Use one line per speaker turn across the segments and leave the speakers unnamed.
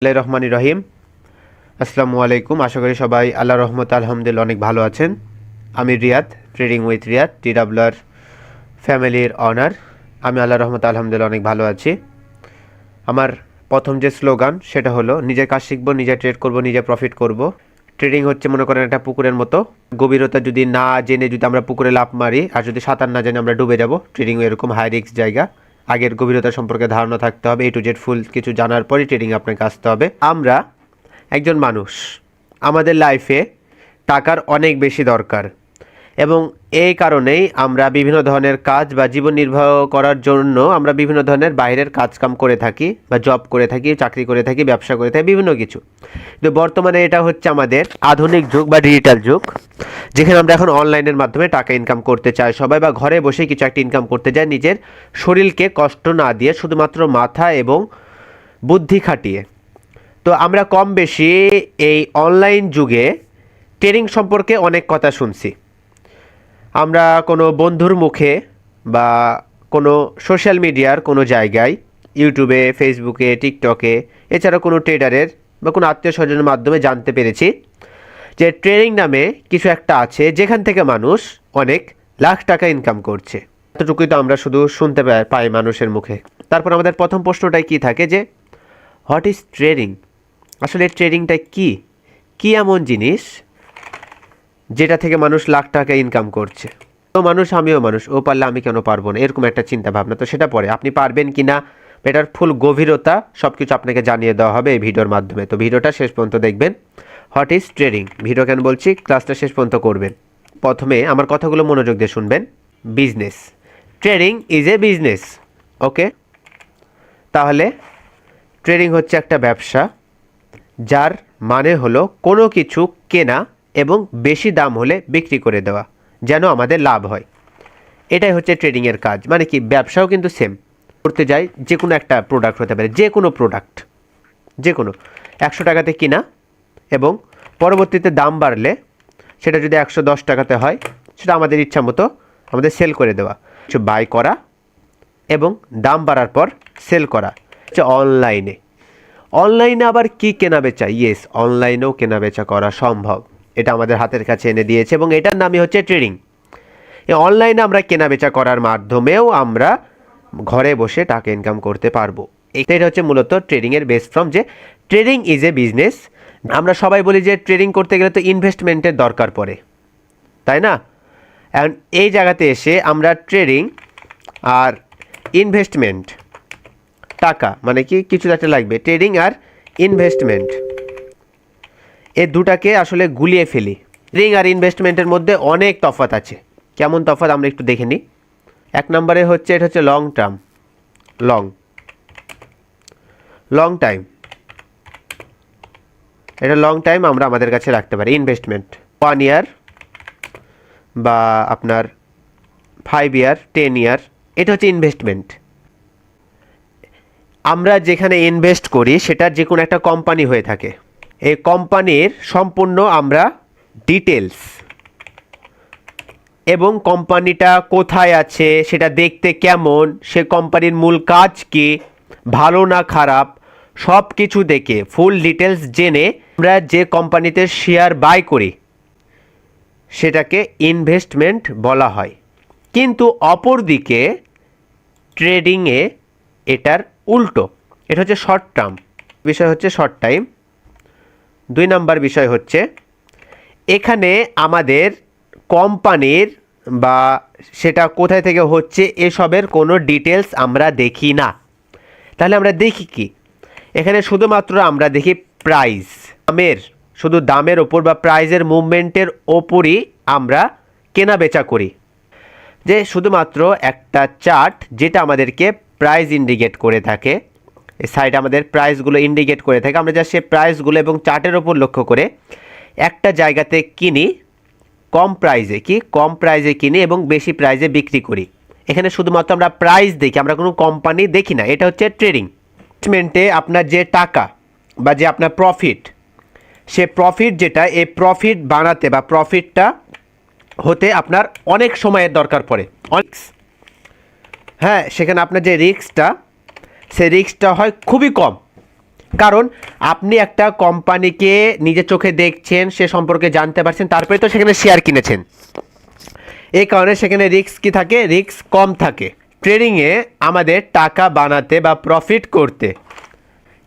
রহমানির রহিম। আসসালামু আলাইকুম। আশা করি সবাই আল্লাহ রহমত আলহামদুলিল্লাহ অনেক ভালো আছেন। আমি Riyad, trading with Riyad, TWR ফ্যামিলির অনার। আমি আল্লাহ রহমত আলহামদুলিল্লাহ অনেক ভালো আছি। আমার প্রথম যে স্লোগান সেটা হলো নিজের কাজ শিখবো, নিজে ট্রেড করব, নিজে প্রফিট করব। ট্রেডিং হচ্ছে মনে করেন একটা পুকুরের মতো, গভীরতা যদি না জেনে যদি আমরা পুকুরে লাফ মারি আর যদি সাঁতার না জেনে আমরা ডুবে যাব। ট্রেডিং এরকম হাই রিস্ক জায়গা। আগের গভীরতা সম্পর্কে ধারণা থাকতে হবে, A to Z ফুল কিছু জানার পরই ট্রেডিং আপনাকে আসতে হবে। আমরা একজন মানুষ, আমাদের লাইফে টাকার অনেক বেশি দরকার এবং এই কারণেই আমরা বিভিন্ন ধরনের কাজ বা জীবন নির্বাহ করার জন্য আমরা বিভিন্ন ধরনের বাইরের কাজকাম করে থাকি বা জব করে থাকি, চাকরি করে থাকি, ব্যবসা করে থাকি, বিভিন্ন কিছু। কিন্তু বর্তমানে এটা হচ্ছে আমাদের আধুনিক যুগ বা ডিজিটাল যুগ, যেখানে আমরা এখন অনলাইনের মাধ্যমে টাকা ইনকাম করতে চাই সবাই, বা ঘরে বসে কিছু একটা ইনকাম করতে চাই নিজের শরীরকে কষ্ট না দিয়ে, শুধুমাত্র মাথা এবং বুদ্ধি খাটিয়ে। তো আমরা কম বেশি এই অনলাইন যুগে ট্রেডিং সম্পর্কে অনেক কথা শুনছি। আমরা কোনো বন্ধুর মুখে বা কোনো সোশ্যাল মিডিয়ার কোনো জায়গায়, ইউটিউবে, ফেসবুকে, টিকটকে, এছাড়া কোনো ট্রেডারের বা কোনো আত্মীয় স্বজনের মাধ্যমে জানতে পেরেছি যে ট্রেডিং নামে কিছু একটা আছে যেখান থেকে মানুষ অনেক লাখ টাকা ইনকাম করছে। এতটুকুই তো আমরা শুধু শুনতে পাই মানুষের মুখে। তারপর আমাদের প্রথম প্রশ্নটাই কী থাকে যে হোয়াট ইজ ট্রেডিং? আসলে ট্রেডিংটা কী কী এমন জিনিস যেটা থেকে মানুষ লাখ টাকা ইনকাম করছে? তো মানুষ, আমিও মানুষ, ও পারলে আমি কেন পারবো না, এরকম একটা চিন্তা ভাবনা। তো সেটা পরে আপনি পারবেন কি না, এটার ফুল গভীরতা সব কিছু আপনাকে জানিয়ে দেওয়া হবে এই ভিডিওর মাধ্যমে। তো ভিডিওটা শেষ পর্যন্ত দেখবেন। What is trading? ভিডিও কেন বলছি, ক্লাসটা শেষ পর্যন্ত করবেন। প্রথমে আমার কথাগুলো মনোযোগ দিয়ে শুনবেন। Business, trading is a business. Okay, তাহলে ট্রেডিং হচ্ছে একটা ব্যবসা, যার মানে হলো কোনো কিছু কেনা এবং বেশি দাম হলে বিক্রি করে দেওয়া যেন আমাদের লাভ হয়। এটাই হচ্ছে ট্রেডিংয়ের কাজ। মানে কি, ব্যবসাও কিন্তু সেম করতে যাই, যে কোনো একটা প্রোডাক্ট হতে পারে, যে কোনো প্রোডাক্ট, যে কোনো 100 টাকাতে কিনা এবং পরবর্তীতে দাম বাড়লে সেটা যদি 110 টাকাতে হয়, সেটা আমাদের ইচ্ছা মতো আমাদের সেল করে দেওয়া, কিছু বাই করা এবং দাম বাড়ার পর সেল করা। হচ্ছে অনলাইনে। অনলাইনে আবার কি কেনা বেচা? ইয়েস, অনলাইনেও কেনা বেচা করা সম্ভব। এটা আমাদের হাতের কাছে এনে দিয়েছে এবং এটার নামই হচ্ছে ট্রেডিং। এই অনলাইনে আমরা কেনা বেচা করার মাধ্যমেও আমরা ঘরে বসে টাকা ইনকাম করতে পারবো। এটা হচ্ছে মূলত ট্রেডিংয়ের বেস ফ্রম, যে ট্রেডিং ইজ এ বিজনেস। আমরা সবাই বলি যে ট্রেডিং করতে গেলে তো ইনভেস্টমেন্টের দরকার পড়ে, তাই না? এখন এই জায়গাতে এসে আমরা ট্রেডিং আর ইনভেস্টমেন্ট, টাকা মানে কি কিছু একটা লাগবে, ট্রেডিং আর ইনভেস্টমেন্ট, এই দুটাকে আসলে গুলিয়ে ফেলি। ট্রেডিং আর ইনভেস্টমেন্টের মধ্যে অনেক তফাৎ আছে। কেমন তফাৎ আমরা একটু দেখে নিই। এক নম্বরে হচ্ছে, এটা হচ্ছে লং টার্ম, লং টাইম। এটা লং টাইম আমরা আমাদের কাছে রাখতে পারি। ইনভেস্টমেন্ট 1 ইয়ার বা আপনার 5 ইয়ার, 10 ইয়ার, এটা হচ্ছে ইনভেস্টমেন্ট। আমরা যেখানে ইনভেস্ট করি সেটা যে কোনো একটা কোম্পানি হয়ে থাকে। এই কোম্পানির সম্পূর্ণ আমরা ডিটেলস এবং কোম্পানিটা কোথায় আছে, সেটা দেখতে কেমন, সে কোম্পানির মূল কাজ কি, ভালো না খারাপ, সব কিছু দেখে ফুল ডিটেলস জেনে আমরা যে কোম্পানিতে শেয়ার বাই করি সেটাকে ইনভেস্টমেন্ট বলা হয়। কিন্তু অপরদিকে ট্রেডিংয়ে এটার উল্টো, এটা হচ্ছে শর্ট টার্ম। বিষয় হচ্ছে শর্ট টাইম। 2 নাম্বার বিষয় হচ্ছে, এখানে আমাদের কোম্পানির বা সেটা কোথায় থেকে হচ্ছে এসবের কোনো ডিটেলস আমরা দেখি না। তাহলে আমরা দেখি কি? এখানে শুধুমাত্র আমরা দেখি প্রাইস, দামের, শুধু দামের ওপর বা প্রাইজের মুভমেন্টের ওপরই আমরা কেনা বেচা করি। যে শুধুমাত্র একটা চার্ট যেটা আমাদেরকে প্রাইস ইন্ডিকেট করে থাকে, এই সাইডে আমাদের প্রাইসগুলো ইন্ডিকেট করে থাকে, আমরা যা সে প্রাইসগুলো এবং চার্টের ওপর লক্ষ্য করে একটা জায়গাতে কিনি কম প্রাইজে, কম প্রাইজে কিনি এবং বেশি প্রাইজে বিক্রি করি। এখানে শুধুমাত্র আমরা প্রাইস দেখি, আমরা কোনো কোম্পানি দেখি না। এটা হচ্ছে ট্রেডিং। ইনভেস্টমেন্টে আপনার যে টাকা বা যে আপনার প্রফিট, সে প্রফিট যেটা, এই প্রফিট বানাতে বা প্রফিটটা হতে আপনার অনেক সময়ের দরকার পড়ে। হ্যাঁ, সেখানে আপনার যে রিস্কটা, সেই রিস্কটা হয় খুবই কম। কারণ আপনি একটা কোম্পানিকে নিজের চোখে দেখছেন, সে সম্পর্কে জানতে পারছেন, তারপরে তো সেখানে শেয়ার কিনেছেন। এই কারণে সেখানে রিস্ক কি থাকে? রিস্ক কম থাকে। ট্রেডিংয়ে আমাদের টাকা বানাতে বা প্রফিট করতে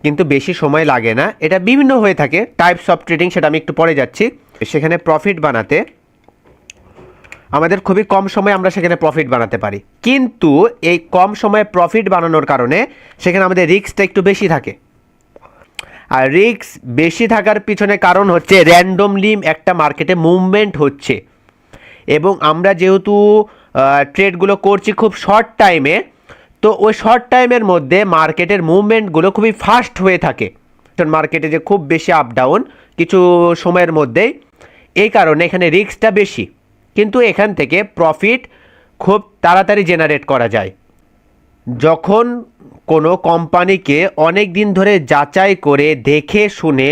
কিন্তু বেশি সময় লাগে না। এটা বিভিন্ন হয়ে থাকে, টাইপস অফ ট্রেডিং, সেটা আমি একটু পরে যাচ্ছি। সেখানে প্রফিট বানাতে আমাদের খুবই কম সময়ে আমরা সেখানে প্রফিট বানাতে পারি, কিন্তু এই কম সময়ে প্রফিট বানানোর কারণে সেখানে আমাদের রিস্কটা একটু বেশি থাকে। আর রিস্ক বেশি থাকার পিছনে কারণ হচ্ছে র্যান্ডমলি একটা মার্কেটে মুভমেন্ট হচ্ছে, এবং আমরা যেহেতু ট্রেডগুলো করছি খুব শর্ট টাইমে, তো ওই শর্ট টাইমের মধ্যে মার্কেটের মুভমেন্টগুলো খুবই ফাস্ট হয়ে থাকে। মার্কেটে যে খুব বেশি আপ ডাউন কিছু সময়ের মধ্যেই, এই কারণে এখানে রিস্কটা বেশি, কিন্তু এখান থেকে প্রফিট খুব তাড়াতাড়ি জেনারেট করা যায়। যখন কোনো কোম্পানিকে অনেক দিন ধরে যাচাই করে দেখে শুনে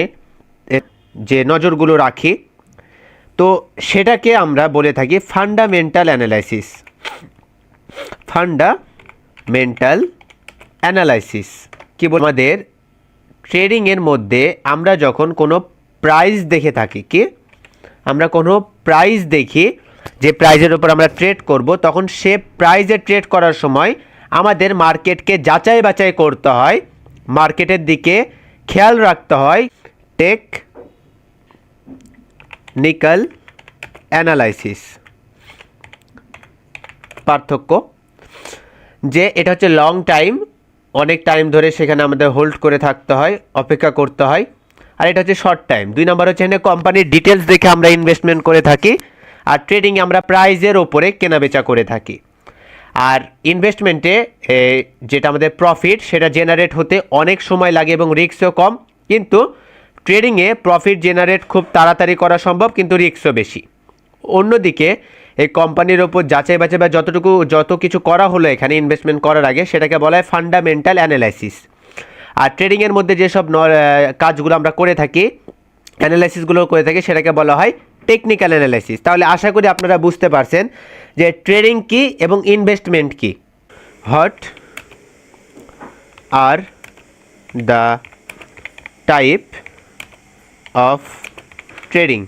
যে নজরগুলো রাখি, তো সেটাকে আমরা বলে থাকি ফান্ডামেন্টাল অ্যানালাইসিস। ফান্ডামেন্টাল অ্যানালাইসিস কি বল? আমাদের ট্রেডিংয়ের মধ্যে আমরা যখন কোনো প্রাইস দেখে থাকি, কি আমরা কোনো প্রাইস দেখি যে প্রাইজের উপর আমরা ট্রেড করব, তখন সে প্রাইজে ট্রেড করার সময় আমাদের মার্কেটকে যাচাই বাছাই করতে হয়, মার্কেটের দিকে খেয়াল রাখতে হয়। টেকনিক্যাল অ্যানালাইসিস পার্থক্য যে এটা হচ্ছে লং টাইম, অনেক টাইম ধরে সেখানে আমাদের হোল্ড করে থাকতে হয়, অপেক্ষা করতে হয়। আর এটা হচ্ছে শর্ট টাইম। 2 নম্বর হচ্ছে এখানে কোম্পানির ডিটেলস দেখে আমরা ইনভেস্টমেন্ট করে থাকি, আর ট্রেডিংয়ে আমরা প্রাইজের ওপরে কেনাবেচা করে থাকি। আর ইনভেস্টমেন্টে যেটা আমাদের প্রফিট, সেটা জেনারেট হতে অনেক সময় লাগে এবং রিস্কও কম, কিন্তু ট্রেডিংয়ে প্রফিট জেনারেট খুব তাড়াতাড়ি করা সম্ভব, কিন্তু রিস্কও বেশি। অন্যদিকে এই কোম্পানির ওপর যাচাই বাছাই বা যত কিছু করা হলো এখানে ইনভেস্টমেন্ট করার আগে, সেটাকে বলা হয় ফান্ডামেন্টাল অ্যানালাইসিস। আর ট্রেডিংয়ের মধ্যে যেসব কাজগুলো আমরা করে থাকি, অ্যানালাইসিসগুলো করে থাকি, সেটাকে বলা হয় টেকনিক্যাল অ্যানালাইসিস। তাহলে আশা করি আপনারা বুঝতে পারছেন যে ট্রেডিং কি এবং ইনভেস্টমেন্ট কি। What are the type of trading?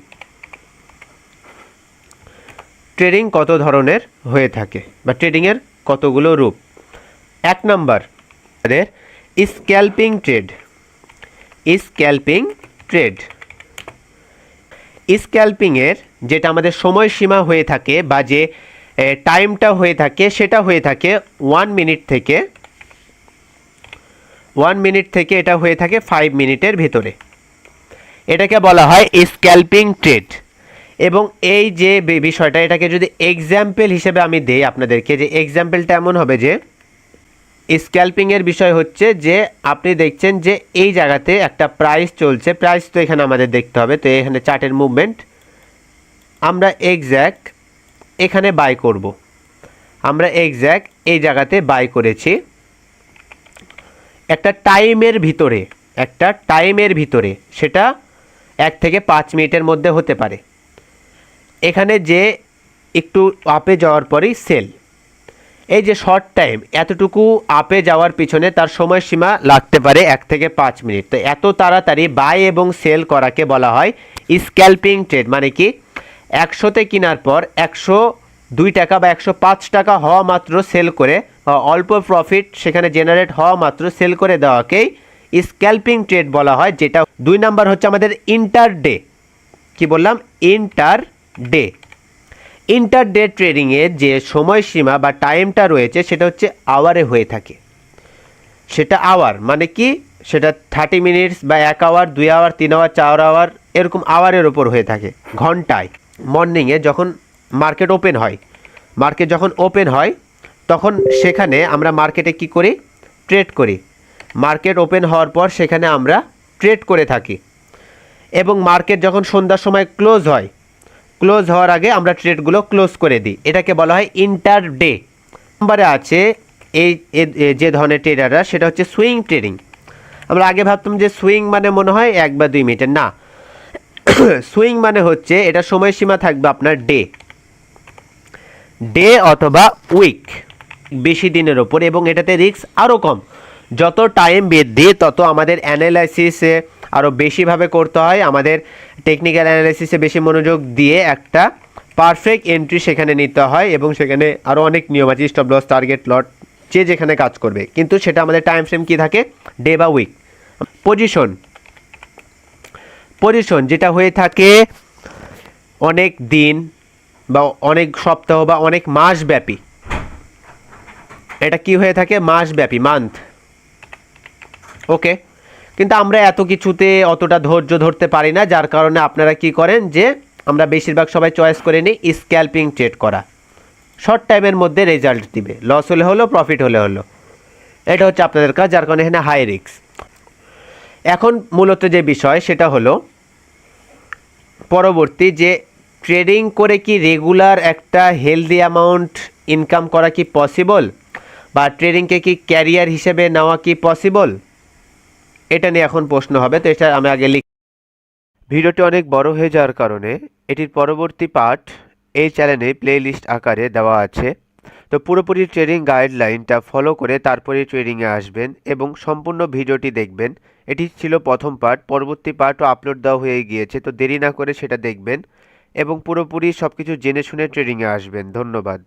Trading কত ধরনের হয়ে থাকে বা ট্রেডিংয়ের কতগুলো রূপ? 1 নম্বর স্ক্যাল্পিং ট্রেড। স্ক্যাল্পিংয়ের যেটা আমাদের সময়সীমা হয়ে থাকে বা যে টাইমটা হয়ে থাকে, সেটা হয়ে থাকে 1 মিনিট থেকে এটা হয়ে থাকে 5 মিনিটের ভিতরে। এটাকে বলা হয় স্ক্যাল্পিং ট্রেড। এবং এই যে বিষয়টা, এটাকে যদি এক্সাম্পল হিসেবে আমি দেই আপনাদেরকে, যে এক্সাম্পলটা এমন হবে যে স্ক্যাল্পিংয়ের বিষয় হচ্ছে যে আপনি দেখছেন যে এই জায়গাতে একটা প্রাইস চলছে, প্রাইস তো এখানে আমাদের দেখতে হবে, তো এখানে চার্টের মুভমেন্ট আমরা এক্স্যাক্ট এখানে বাই করব। আমরা এক্স্যাক্ট এই জায়গাতে বাই করেছি একটা টাইমের ভিতরে, সেটা 1 থেকে 5 মিনিটের মধ্যে হতে পারে। এখানে যে একটু আপে যাওয়ার পরেই সেল। এই যে শর্ট টাইম, এতটুকু আপে যাওয়ার পিছনে তার সময়সীমা লাগতে পারে 1 থেকে 5 মিনিট। তো এত তাড়াতাড়ি বাই এবং সেল করাকে বলা হয় স্ক্যাল্পিং ট্রেড। মানে কি, 100তে কেনার পর 102 টাকা বা 105 টাকা হওয়া মাত্র সেল করে, অল্প প্রফিট সেখানে জেনারেট হওয়া মাত্র সেল করে দেওয়াকেই স্ক্যাল্পিং ট্রেড বলা হয়। যেটা 2 নাম্বার হচ্ছে আমাদের ইন্টারডে। কি বললাম? ইন্টারডে ট্রেডিংয়ে যে সময়সীমা বা টাইমটা রয়েছে, সেটা হচ্ছে আওয়ারে হয়ে থাকে। সেটা আওয়ার মানে কি, সেটা 30 মিনিটস বা 1 আওয়ার, 2 আওয়ার, 3 আওয়ার, 4 আওয়ার, এরকম আওয়ারের ওপর হয়ে থাকে। ঘন্টায় মর্নিংয়ে যখন মার্কেট ওপেন হয়, তখন সেখানে আমরা মার্কেটে কি করি? ট্রেড করি। মার্কেট ওপেন হওয়ার পর সেখানে আমরা ট্রেড করে থাকি, এবং মার্কেট যখন সন্ধ্যার সময় ক্লোজ হওয়ার আগে আমরা ট্রেডগুলো ক্লোজ করে দিই। এটাকে বলা হয় ইন্টারডে। নম্বরে আছে এই যে ধরনের ট্রেডাররা, সেটা হচ্ছে সুইং ট্রেডিং। আমরা আগে ভাবতাম যে সুইং মানে মনে হয় 1 বা 2 মিনিটের, না। সুইং মানে হচ্ছে এটা সময়সীমা থাকবে আপনার ডে অথবা উইক, বেশি দিনের ওপর, এবং এটাতে রিস্ক আরও কম। যত টাইম বৃদ্ধি তত আমাদের অ্যানালাইসিসে আরও বেশিভাবে করতে হয়, আমাদের টেকনিক্যাল অ্যানালাইসিসে বেশি মনোযোগ দিয়ে একটা পারফেক্ট এন্ট্রি সেখানে নিতে হয়, এবং সেখানে আরও অনেক নিয়ম আছে, স্টপ লস, টার্গেট লট, যে যেখানে কাজ করবে, কিন্তু সেটা আমাদের টাইম ফ্রেম কী থাকে, ডে বা উইক। পজিশন যেটা হয়ে থাকে অনেক দিন বা অনেক সপ্তাহ বা অনেক মাস ব্যাপী, এটা কি হয়ে থাকে, মাসব্যাপী, মান্থ। ওকে, কিন্তু আমরা এত কিছুতে অতটা ধৈর্য ধরতে পারি না, যার কারণে আপনারা কি করেন যে আমরা বেশিরভাগ সবাই চয়েস করে নিই স্ক্যাল্পিং ট্রেড করা, শর্ট টাইমের মধ্যে রেজাল্ট দিবে, লস হলে হলো, প্রফিট হলে হলো, এটা হচ্ছে আপনাদের কাজ, যার কারণে এখানে হাই রিস্ক। এখন মূলত যে বিষয় সেটা হলো পরবর্তী, যে ট্রেডিং করে কি রেগুলার একটা হেলদি অ্যামাউন্ট ইনকাম করা কি পসিবল, বা ট্রেডিংকে কি ক্যারিয়ার হিসেবে নেওয়া কি পসিবল, এটা নিয়ে এখন প্রশ্ন হবে। তো এটা আমি আগে ভিডিওটি অনেক বড় হয়ে যাওয়ার কারণে এটির পরবর্তী পার্ট এই চ্যানেলে প্লে লিস্ট আকারে দেওয়া আছে। তো পুরোপুরি ট্রেডিং গাইডলাইনটা ফলো করে তারপরে ট্রেডিংয়ে আসবেন এবং সম্পূর্ণ ভিডিওটি দেখবেন। এটি ছিল প্রথম পার্ট, পরবর্তী পার্টও আপলোড দেওয়া হয়ে গিয়েছে, তো দেরি না করে সেটা দেখবেন এবং পুরোপুরি সব কিছু জেনে শুনে ট্রেডিংয়ে আসবেন। ধন্যবাদ।